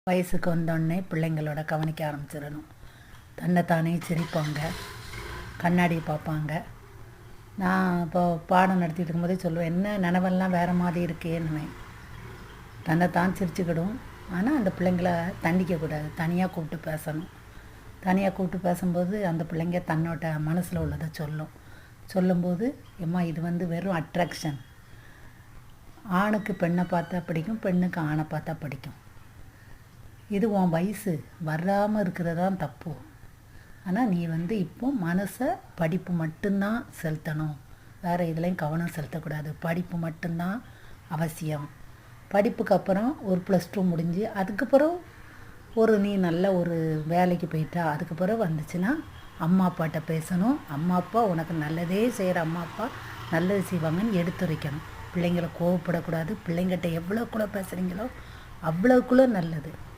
வயசுக்கு வந்தோடனே பிள்ளைங்களோட கவனிக்க ஆரம்பிச்சிடணும். தன்னைத்தானே சிரிப்பாங்க, கண்ணாடி பார்ப்பாங்க. நான் இப்போ பாடம் நடத்திட்டு இருக்கும்போதே சொல்லுவேன், என்ன நினைவெல்லாம் வேறு மாதிரி இருக்கேன்னு. தன்னைத்தான் சிரிச்சுக்கிடும். ஆனால் அந்த பிள்ளைங்கள தண்டிக்கக்கூடாது, தனியாக கூப்பிட்டு பேசணும். தனியாக கூப்பிட்டு பேசும்போது அந்த பிள்ளைங்க தன்னோட மனசில் உள்ளதை சொல்லும்போது, எம்மா இது வெறும் அட்ராக்ஷன். ஆணுக்கு பெண்ணை பார்த்தா பிடிக்கும், பெண்ணுக்கு ஆணை பார்த்தா பிடிக்கும். இது உன் வயசு வராமல் இருக்கிறதான் தப்பு. ஆனால் நீ இப்போ மனசை படிப்பு மட்டும்தான் செலுத்தணும், வேறு இதுலேயும் கவனம் செலுத்தக்கூடாது. படிப்பு மட்டும்தான் அவசியம். படிப்புக்கு அப்புறம் ஒரு +2 முடிஞ்சு அதுக்கப்புறம் நீ நல்ல ஒரு வேலைக்கு போயிட்டா அதுக்கப்புறம் வந்துச்சுன்னா அம்மா அப்பாட்ட பேசணும். அம்மா அப்பா உனக்கு நல்லதே செய்கிற அம்மா அப்பா நல்லது செய்வாங்கன்னு எடுத்துரைக்கணும். பிள்ளைங்களை கோவப்படக்கூடாது. பிள்ளைங்கிட்ட எவ்வளோக்குள்ளே பேசுகிறீங்களோ அவ்வளோக்குள்ளே நல்லது.